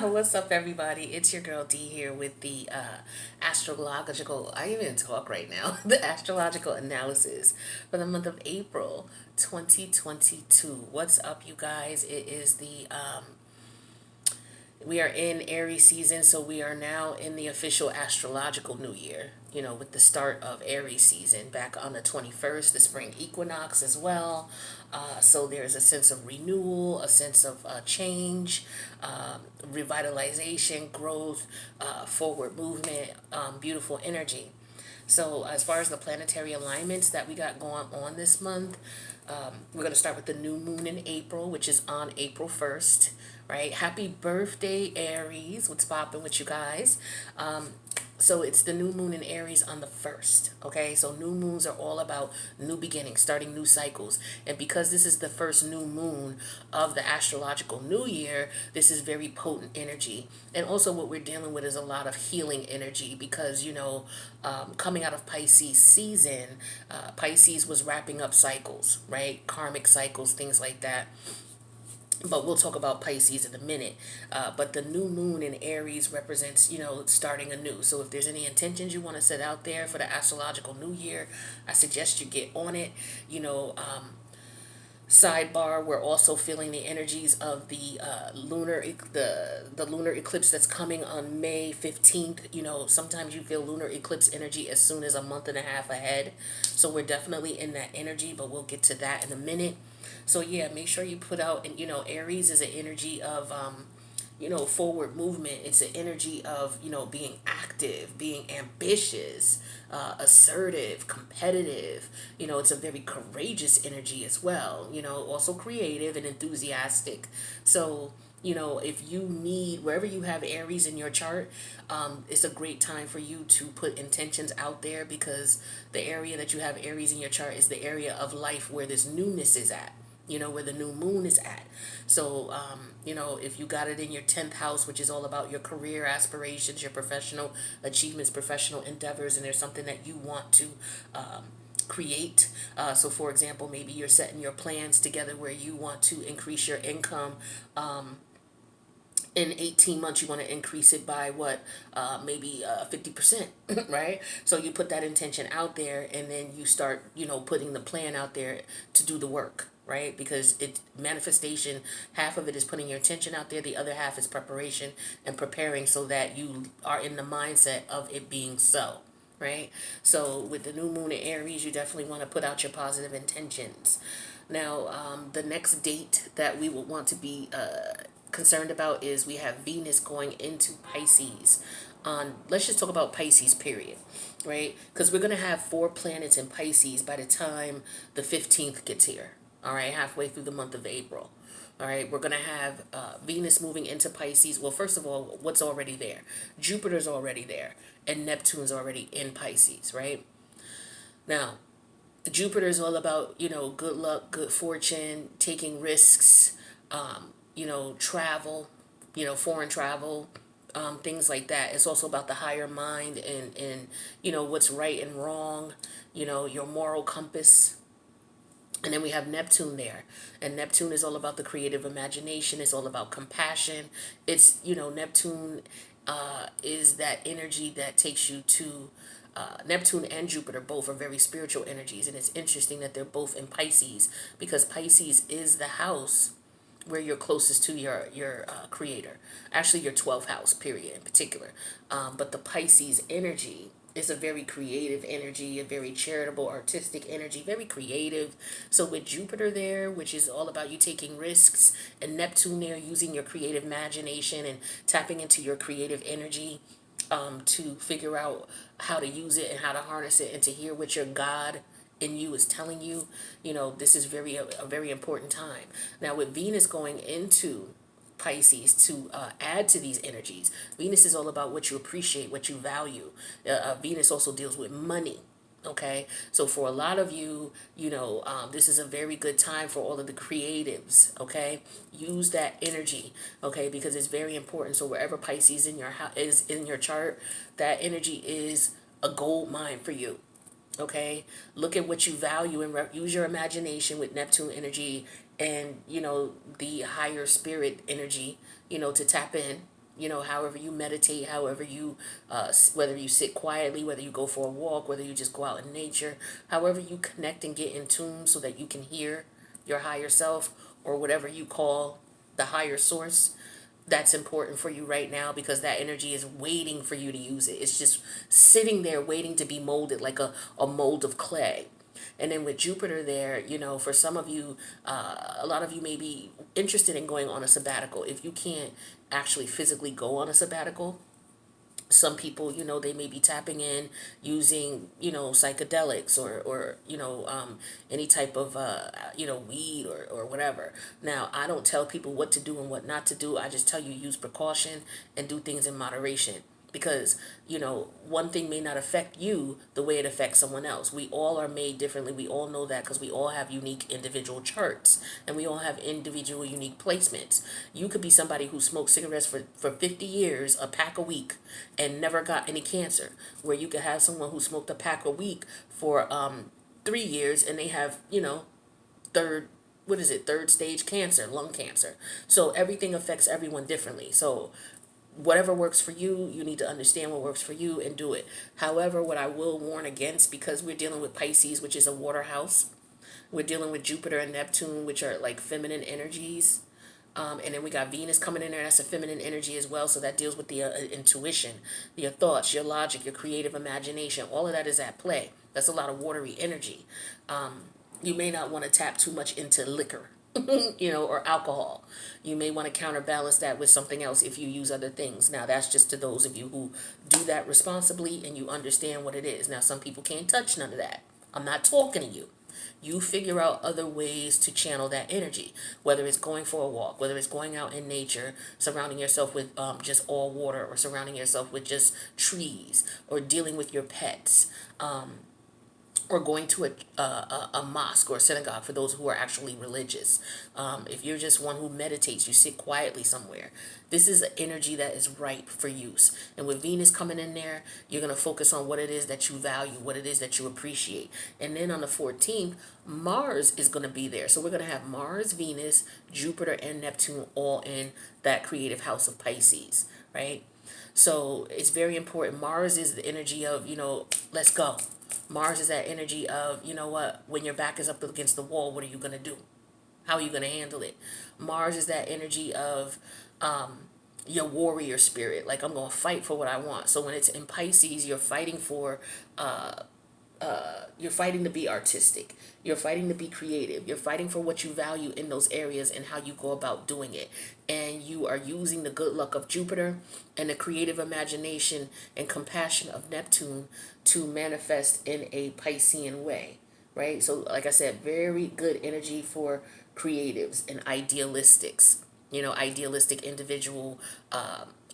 What's up, everybody? It's your girl D here with the astrological. I even talk right now. The astrological analysis for the month of April 2022. What's up, you guys? It is the we are in Aries season, so we are now in the official astrological new year, with the start of Aries season back on the 21st, the spring equinox as well. So there's a sense of renewal, a sense of change, revitalization, growth, forward movement, beautiful energy. So as far as the planetary alignments that we got going on this month, we're going to start with the new moon in April, which is on April 1st, right? Happy birthday, Aries. What's popping with you guys? So it's the new moon in Aries on the 1st, okay? So new moons are all about new beginnings, starting new cycles. And because this is the first new moon of the astrological new year, this is very potent energy. And also what we're dealing with is a lot of healing energy because, coming out of Pisces season, Pisces was wrapping up cycles, right? Karmic cycles, things like that. But we'll talk about Pisces in a minute. But the new moon in Aries represents, starting anew. So if there's any intentions you want to set out there for the astrological new year, I suggest you get on it. Sidebar: we're also feeling the energies of the the lunar eclipse that's coming on May 15th. Sometimes you feel lunar eclipse energy as soon as a month and a half ahead. So we're definitely in that energy, but we'll get to that in a minute. So yeah, make sure you put out, and Aries is an energy of forward movement. It's an energy of, being active, being ambitious, assertive, competitive. It's a very courageous energy as well, also creative and enthusiastic. So, if you need, wherever you have Aries in your chart, it's a great time for you to put intentions out there because the area that you have Aries in your chart is the area of life where this newness is at, where the new moon is at. So, if you got it in your 10th house, which is all about your career aspirations, your professional achievements, professional endeavors, and there's something that you want to create. So, for example, maybe you're setting your plans together where you want to increase your income. In 18 months, you want to increase it by what, maybe 50%, right? So you put that intention out there and then you start, putting the plan out there to do the work, right? Because it manifestation, half of it is putting your intention out there, the other half is preparation and preparing so that you are in the mindset of it being so. Right? So with the new moon in Aries, you definitely want to put out your positive intentions. Now, the next date that we would want to be concerned about is we have Venus going into Pisces on, let's just talk about Pisces period, right? Because we're going to have 4 planets in Pisces by the time the 15th gets here, all right, halfway through the month of April. All right, we're going to have Venus moving into Pisces. Well, first of all, what's already there? Jupiter's already there, and Neptune's already in Pisces, right? Now, Jupiter is all about, good luck, good fortune, taking risks, travel, foreign travel, things like that. It's also about the higher mind and what's right and wrong, your moral compass. And then we have Neptune there. And Neptune is all about the creative imagination. It's all about compassion. It's, Neptune is that energy that takes you to Neptune and Jupiter both are very spiritual energies. And it's interesting that they're both in Pisces because Pisces is the house where you're closest to your creator. Actually, your 12th house, period, in particular. But the Pisces energy is a very creative energy, a very charitable, artistic energy, very creative. So with Jupiter there, which is all about you taking risks, and Neptune there, using your creative imagination and tapping into your creative energy to figure out how to use it and how to harness it and to hear what your God in you is telling you, this is a very important time. Now with Venus going into Pisces to add to these energies. Venus is all about what you appreciate, what you value. Venus also deals with money. Okay, so for a lot of you, this is a very good time for all of the creatives. Okay, use that energy. Okay, because it's very important. So wherever Pisces is in your chart, that energy is a gold mine for you. Okay, look at what you value and use your imagination with Neptune energy and the higher spirit energy, to tap in. You know, however you meditate, however you, whether you sit quietly, whether you go for a walk, whether you just go out in nature, however you connect and get in tune so that you can hear your higher self, or whatever you call the higher source, that's important for you right now, because that energy is waiting for you to use it. It's just sitting there waiting to be molded, like a mold of clay. And then with Jupiter there, you know, for some of you, a lot of you may be interested in going on a sabbatical. If you can't actually physically go on a sabbatical, some people, you know, they may be tapping in using, you know, psychedelics, or any type of, weed, or whatever. Now, I don't tell people what to do and what not to do. I just tell you use precaution and do things in moderation, because, you know, one thing may not affect you the way it affects someone else. We all are made differently. We all know that, because we all have unique individual charts, and we all have individual unique placements. You could be somebody who smoked cigarettes for 50 years, a pack a week, and never got any cancer, where you could have someone who smoked a pack a week for 3 years, and they have, you know, third stage cancer, lung cancer. So everything affects everyone differently. So whatever works for you, you need to understand what works for you and do it. However, what I will warn against, because we're dealing with Pisces, which is a water house, we're dealing with Jupiter and Neptune, which are like feminine energies. And then we got Venus coming in there. That's a feminine energy as well. So that deals with the intuition, your thoughts, your logic, your creative imagination. All of that is at play. That's a lot of watery energy. You may not want to tap too much into liquor, or alcohol. You may want to counterbalance that with something else if you use other things. Now, that's just to those of you who do that responsibly and you understand what it is. Now, some people can't touch none of that. I'm not talking to you. You figure out other ways to channel that energy, whether it's going for a walk, whether it's going out in nature, surrounding yourself with just all water, or surrounding yourself with just trees, or dealing with your pets. Or going to a mosque or a synagogue for those who are actually religious. If you're just one who meditates, you sit quietly somewhere. This is an energy that is ripe for use. And with Venus coming in there, you're going to focus on what it is that you value, what it is that you appreciate. And then on the 14th, Mars is going to be there. So we're going to have Mars, Venus, Jupiter, and Neptune all in that creative house of Pisces, right? So it's very important. Mars is the energy of, let's go. Mars is that energy of, you know what, when your back is up against the wall, what are you going to do? How are you going to handle it? Mars is that energy of your warrior spirit. Like, I'm going to fight for what I want. So when it's in Pisces, you're fighting for you're fighting to be artistic. You're fighting to be creative. You're fighting for what you value in those areas and how you go about doing it. And you are using the good luck of Jupiter and the creative imagination and compassion of Neptune to manifest in a Piscean way, right? So, like I said, very good energy for creatives and idealistics. Idealistic individual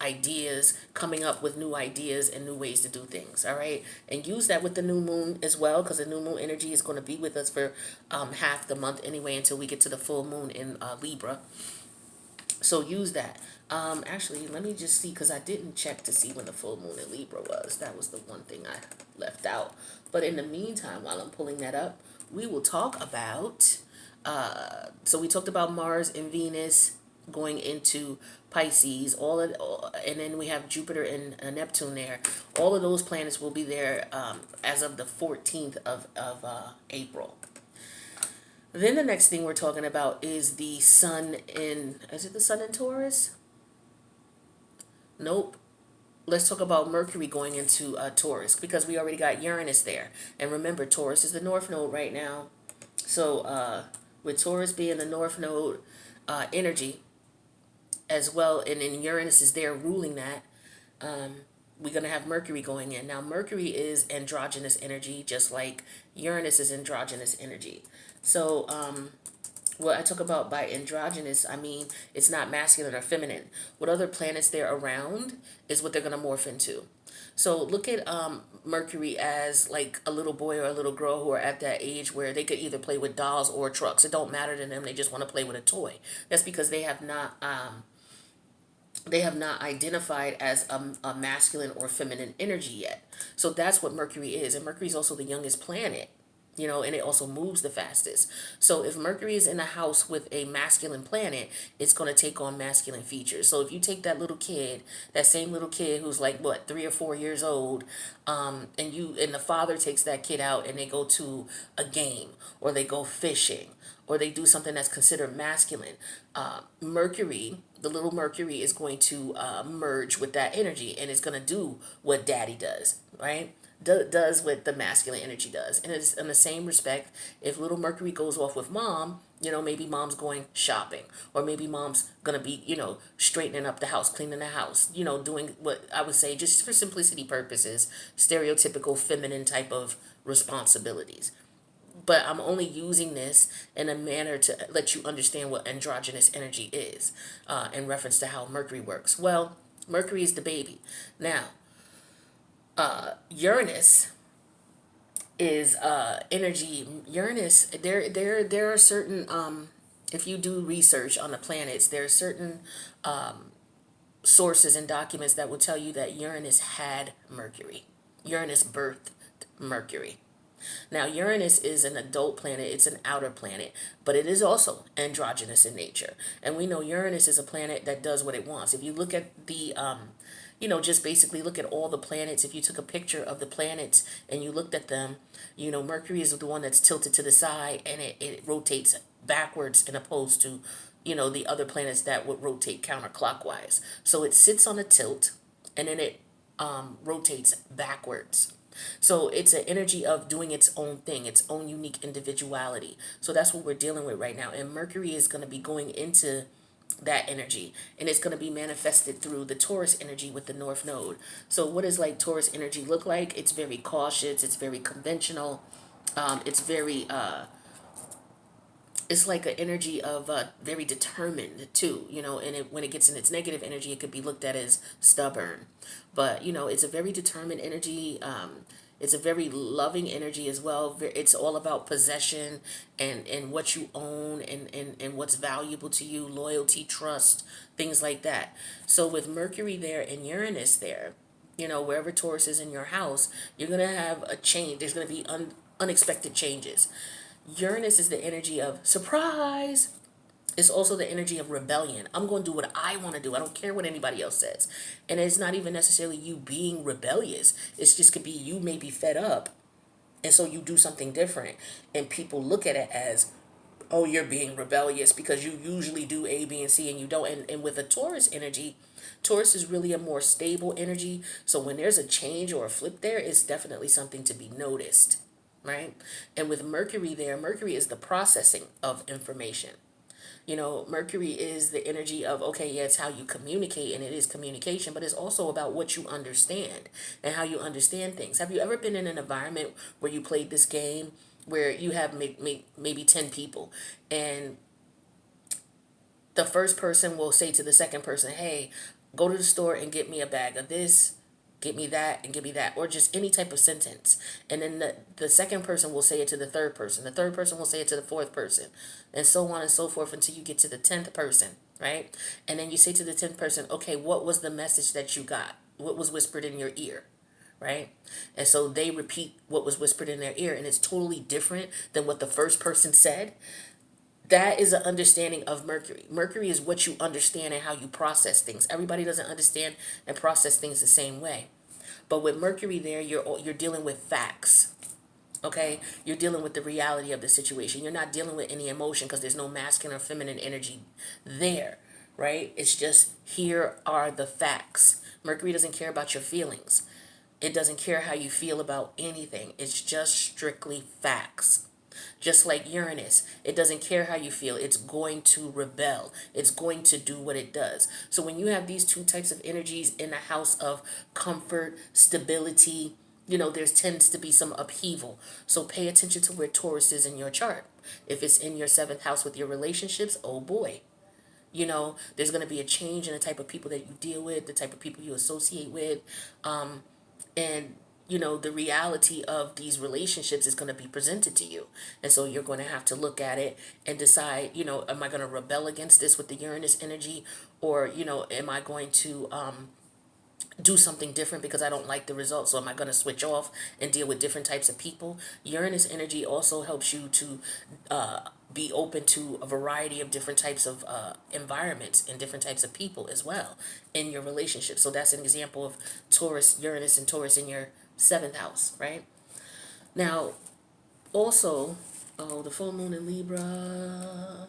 ideas, coming up with new ideas and new ways to do things. All right, and use that with the new moon as well, because the new moon energy is going to be with us for half the month anyway, until we get to the full moon in Libra. So use that. Actually, let me just see, because I didn't check to see when the full moon in Libra was. That was the one thing I left out. But in the meantime, while I'm pulling that up, we will talk about. So we talked about Mars and Venus going into Pisces, and then we have Jupiter and Neptune there. All of those planets will be there as of the 14th of April. Then the next thing we're talking about is the sun is it the sun in Taurus? Nope. Let's talk about Mercury going into Taurus, because we already got Uranus there. And remember, Taurus is the north node right now. So with Taurus being the north node energy, as well, and then Uranus is there ruling that, we're going to have Mercury going in. Now, Mercury is androgynous energy, just like Uranus is androgynous energy. So, what I talk about by androgynous, I mean, it's not masculine or feminine. What other planets they're around is what they're going to morph into. So look at Mercury as like a little boy or a little girl who are at that age where they could either play with dolls or trucks. It don't matter to them. They just want to play with a toy. That's because they have not identified as a masculine or feminine energy yet. So that's what Mercury is. And Mercury is also the youngest planet. and it also moves the fastest. So if Mercury is in a house with a masculine planet, it's going to take on masculine features. So if you take that little kid, that same little kid who's like what, 3 or 4 years old, and the father takes that kid out and they go to a game, or they go fishing, or they do something that's considered masculine, Mercury, the little Mercury, is going to merge with that energy, and it's going to do what daddy does, right? Does what the masculine energy does. And it's in the same respect, if little Mercury goes off with mom, maybe mom's going shopping, or maybe mom's gonna be, straightening up the house, cleaning the house, doing what I would say, just for simplicity purposes, stereotypical feminine type of responsibilities. But I'm only using this in a manner to let you understand what androgynous energy is, in reference to how Mercury works. Well, Mercury is the baby. Now, Uranus is energy. Uranus, there are certain, if you do research on the planets, there are certain sources and documents that will tell you that Uranus had Mercury. Uranus birthed Mercury. Now, Uranus is an adult planet, it's an outer planet, but it is also androgynous in nature. And we know Uranus is a planet that does what it wants. If you look at the, just basically look at all the planets, if you took a picture of the planets and you looked at them, Mercury is the one that's tilted to the side, and it rotates backwards, in opposed to, the other planets that would rotate counterclockwise. So it sits on a tilt, and then it rotates backwards. So it's an energy of doing its own thing, its own unique individuality. So that's what we're dealing with right now. And Mercury is going to be going into that energy, and it's going to be manifested through the Taurus energy with the North Node. So what does like Taurus energy look like? It's very cautious. It's very conventional. It's very it's like an energy of very determined too, and when it gets in its negative energy, it could be looked at as stubborn. But it's a very determined energy. It's a very loving energy as well. It's all about possession and what you own, and what's valuable to you, loyalty, trust, things like that. So with Mercury there and Uranus there, wherever Taurus is in your house, you're going to have a change. There's going to be unexpected changes. Uranus is the energy of surprise. It's also the energy of rebellion. I'm going to do what I want to do. I don't care what anybody else says. And it's not even necessarily you being rebellious. It's just could be you may be fed up, and so you do something different. And people look at it as, oh, you're being rebellious because you usually do A, B, and C, and you don't. And with a Taurus energy, Taurus is really a more stable energy. So when there's a change or a flip there, it's definitely something to be noticed. Right? And with Mercury there, Mercury is the processing of information. Mercury is the energy of, okay, yeah, it's how you communicate, and it is communication, but it's also about what you understand and how you understand things. Have you ever been in an environment where you played this game where you have maybe 10 people, and the first person will say to the second person, hey, go to the store and get me a bag of this, get me that, and give me that, or just any type of sentence. And then the second person will say it to the third person. The third person will say it to the fourth person, and so on and so forth until you get to the 10th person, right? And then you say to the 10th person, okay, what was the message that you got? What was whispered in your ear? Right? And so they repeat what was whispered in their ear, and it's totally different than what the first person said. That is an understanding of Mercury. Mercury is what you understand and how you process things. Everybody doesn't understand and process things the same way. But with Mercury there, you're dealing with facts. Okay? You're dealing with the reality of the situation. You're not dealing with any emotion because there's no masculine or feminine energy there. Right? It's just, here are the facts. Mercury doesn't care about your feelings. It doesn't care how you feel about anything. It's just strictly facts. Just like Uranus, it doesn't care how you feel. It's going to rebel. It's going to do what it does. So when you have these two types of energies in a house of comfort, stability, there tends to be some upheaval. So pay attention to where Taurus is in your chart. If it's in your 7th house with your relationships, oh boy. There's going to be a change in the type of people that you deal with, the type of people you associate with. And the reality of these relationships is going to be presented to you. And so you're going to have to look at it and decide, am I going to rebel against this with the Uranus energy? Or, am I going to do something different because I don't like the results. So am I going to switch off and deal with different types of people? Uranus energy also helps you to be open to a variety of different types of environments and different types of people as well in your relationship. So that's an example of Taurus, Uranus and Taurus in your seventh house, right? Now, also, oh, the full moon in Libra.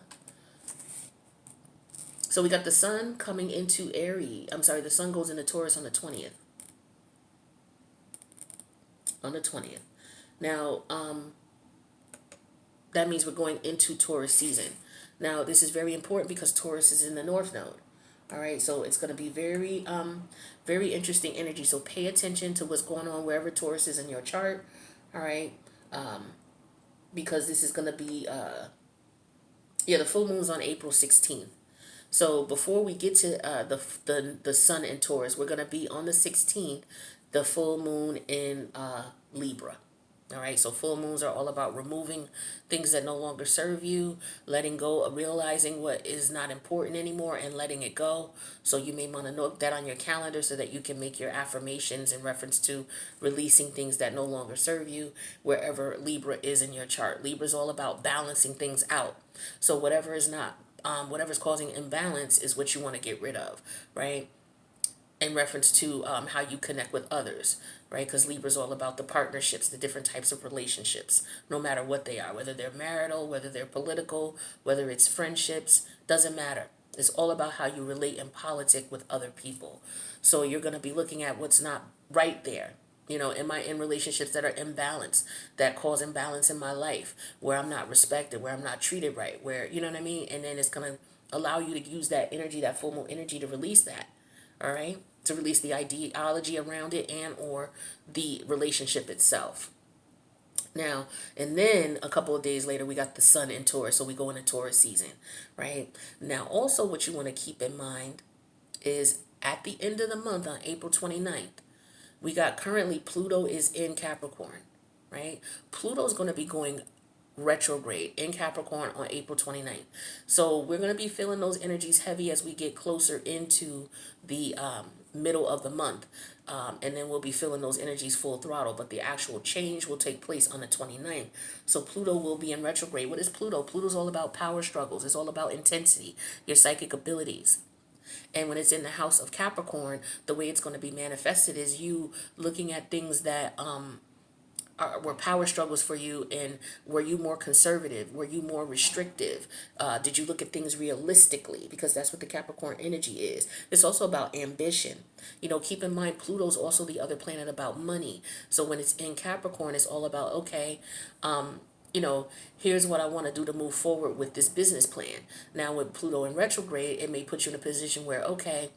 So we got the sun coming into Aries. I'm sorry, the sun goes into Taurus on the 20th. On the 20th. Now, that means we're going into Taurus season. Now, this is very important because Taurus is in the North Node. All right, so it's going to be very, very interesting energy. So pay attention to what's going on wherever Taurus is in your chart. All right, because this is going to be, the full moon's on April 16th. So before we get to the sun in Taurus, we're going to be on the 16th, the full moon in Libra. All right, so full moons are all about removing things that no longer serve you, letting go, realizing what is not important anymore and letting it go. So you may want to note that on your calendar so that you can make your affirmations in reference to releasing things that no longer serve you wherever Libra is in your chart. Libra is all about balancing things out. So whatever is not, whatever's causing imbalance is what you want to get rid of, right? In reference to how you connect with others, right? Because Libra is all about the partnerships, the different types of relationships, no matter what they are, whether they're marital, whether they're political, whether it's friendships, doesn't matter. It's all about how you relate in politics with other people. So you're going to be looking at what's not right there. You know, am I in relationships that are imbalanced, that cause imbalance in my life, where I'm not respected, where I'm not treated right, where, you know what I mean? And then it's going to allow you to use that energy, that full moon energy to release that. All right, to release the ideology around it and or the relationship itself. Now, and then a couple of days later, we got the sun in Taurus, so we go into Taurus season, right? Now, also what you want to keep in mind is at the end of the month on April 29th, we got currently Pluto is in Capricorn, right? Pluto's going to be going retrograde in Capricorn on April 29th. So we're going to be feeling those energies heavy as we get closer into the middle of the month. And then we'll be feeling those energies full throttle. But the actual change will take place on the 29th. So Pluto will be in retrograde. What is Pluto? Pluto's all about power struggles. It's all about intensity, your psychic abilities. And when it's in the house of Capricorn, the way it's going to be manifested is you looking at things that were power struggles for you, and were you more conservative? Were you more restrictive? Did you look at things realistically? Because that's what the Capricorn energy is. It's also about ambition. You know, keep in mind, Pluto's also the other planet about money. So when it's in Capricorn, it's all about, okay, you know, here's what I want to do to move forward with this business plan. Now with Pluto in retrograde, it may put you in a position where, okay,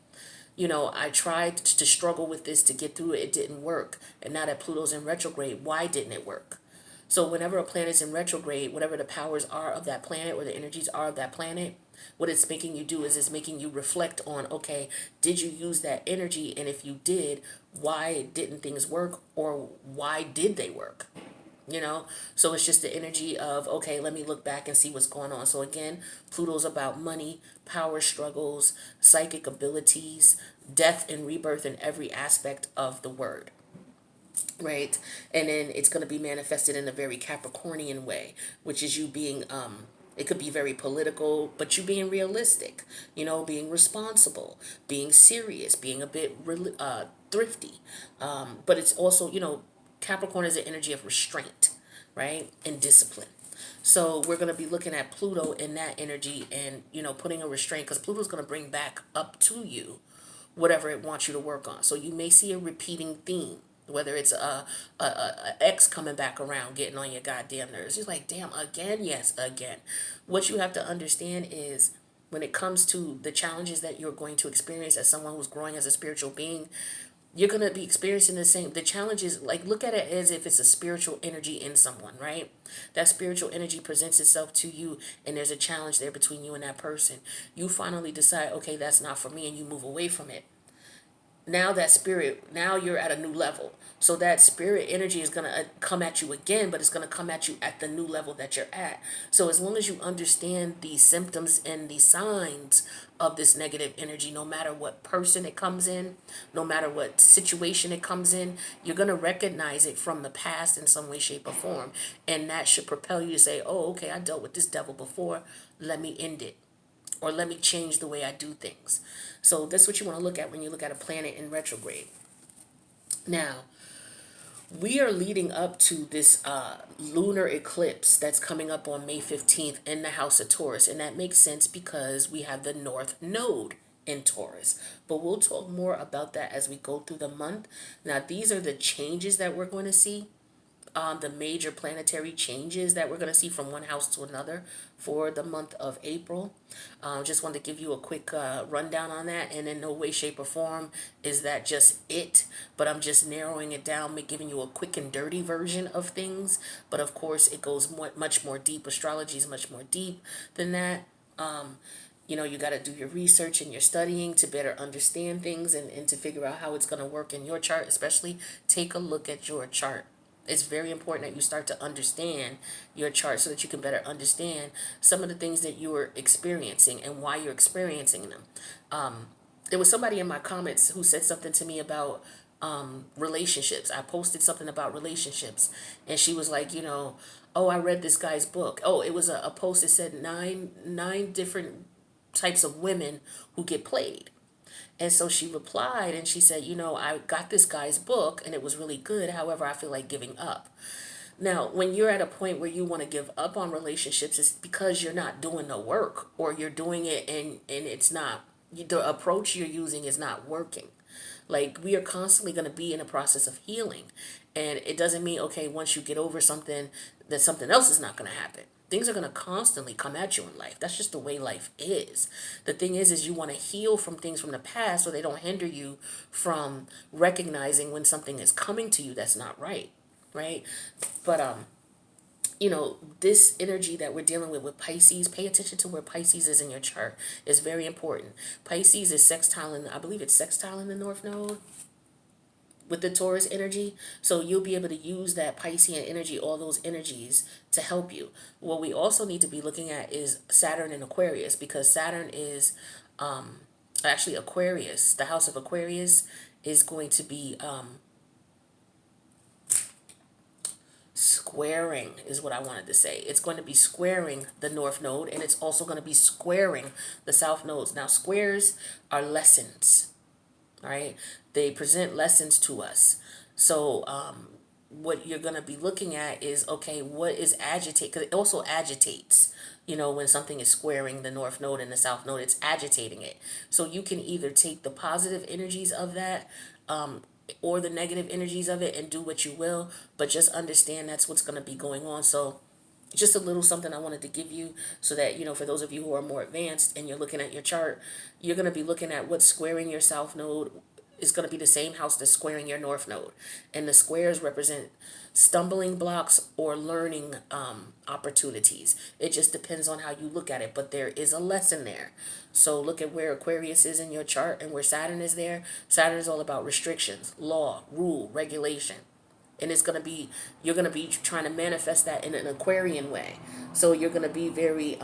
you know, I tried to struggle with this to get through it. It didn't work. And now that Pluto's in retrograde, why didn't it work? So whenever a planet is in retrograde, whatever the powers are of that planet or the energies are of that planet, what it's making you do is it's making you reflect on, okay, did you use that energy? And if you did, why didn't things work, or why did they work? You know, so it's just the energy of, okay, let me look back and see what's going on. So again, Pluto's about money, power struggles, psychic abilities, death and rebirth in every aspect of the word, right? And then it's going to be manifested in a very Capricornian way, which is you being it could be very political, but you being realistic, you know, being responsible, being serious, being a bit thrifty. But it's also, you know, Capricorn is the energy of restraint, right? And discipline. So we're going to be looking at Pluto in that energy and, you know, putting a restraint, because Pluto's going to bring back up to you whatever it wants you to work on. So you may see a repeating theme, whether it's a ex coming back around, getting on your goddamn nerves. You're like, damn, again? Yes, again. What you have to understand is when it comes to the challenges that you're going to experience as someone who's growing as a spiritual being, you're going to be experiencing the challenges, like look at it as if it's a spiritual energy in someone, right? That spiritual energy presents itself to you and there's a challenge there between you and that person. You finally decide, okay, that's not for me, and you move away from it. now that spirit, now you're at a new level. So that spirit energy is going to come at you again, but it's going to come at you at the new level that you're at. So as long as you understand the symptoms and the signs of this negative energy, no matter what person it comes in, no matter what situation it comes in, you're going to recognize it from the past in some way, shape, or form. And that should propel you to say, oh, okay, I dealt with this devil before. Let me end it, or let me change the way I do things. So that's what you want to look at when you look at a planet in retrograde. Now, we are leading up to this lunar eclipse that's coming up on May 15th in the house of Taurus. And that makes sense because we have the North Node in Taurus. But we'll talk more about that as we go through the month. Now, these are the changes that we're going to see, the major planetary changes that we're going to see from one house to another for the month of April. Just wanted to give you a quick rundown on that, and in no way, shape, or form is that just it, but I'm just narrowing it down, giving you a quick and dirty version of things. But of course, it goes much more deep. Astrology is much more deep than that. You got to do your research and your studying to better understand things, and to figure out how it's going to work in your chart. Especially take a look at your chart. It's very important that you start to understand your chart so that you can better understand some of the things that you are experiencing and why you're experiencing them. There was somebody in my comments who said something to me about relationships. I posted something about relationships, and she was like, oh, I read this guy's book. Oh, it was a post that said nine different types of women who get played. And so she replied and she said, I got this guy's book and it was really good. However, I feel like giving up. Now, when you're at a point where you want to give up on relationships, it's because you're not doing the work, or you're doing it and it's not, the approach you're using is not working. Like, we are constantly going to be in a process of healing. And it doesn't mean, okay, once you get over something, that something else is not going to happen. Things are going to constantly come at you in life. That's just the way life is. The thing is you want to heal from things from the past so they don't hinder you from recognizing when something is coming to you that's not right, right? But this energy that we're dealing with Pisces, pay attention to where Pisces is in your chart. It's very important. Pisces is sextile, I believe it's sextile in the North Node with the Taurus energy. So you'll be able to use that Piscean energy, all those energies, to help you. What we also need to be looking at is Saturn and Aquarius, because Saturn is actually Aquarius. The house of Aquarius is going to be squaring, is what I wanted to say. It's going to be squaring the North Node, and it's also going to be squaring the South Nodes. Now, squares are lessons. All right, they present lessons to us. So what you're going to be looking at is, okay, what is agitate, because it also agitates, when something is squaring the North Node and the South Node, it's agitating it. So you can either take the positive energies of that or the negative energies of it and do what you will, but just understand that's what's going to be going on. So just a little something I wanted to give you so that, for those of you who are more advanced and you're looking at your chart, you're going to be looking at what's squaring your South Node is going to be the same house that's squaring your North Node. And the squares represent stumbling blocks or learning opportunities. It just depends on how you look at it, but there is a lesson there. So look at where Aquarius is in your chart and where Saturn is there. Saturn is all about restrictions, law, rule, regulation. And you're going to be trying to manifest that in an Aquarian way. So you're going to be very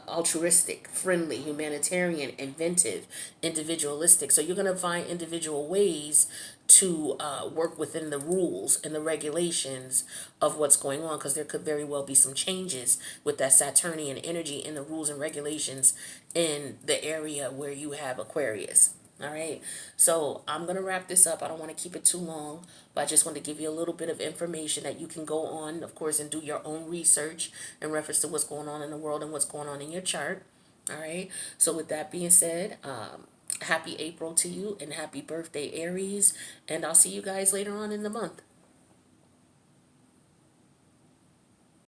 altruistic, friendly, humanitarian, inventive, individualistic. So you're going to find individual ways to work within the rules and the regulations of what's going on, because there could very well be some changes with that Saturnian energy in the rules and regulations in the area where you have Aquarius. All right, so I'm going to wrap this up. I don't want to keep it too long, but I just want to give you a little bit of information that you can go on, of course, and do your own research in reference to what's going on in the world and what's going on in your chart. All right, so with that being said, happy April to you and happy birthday, Aries, and I'll see you guys later on in the month.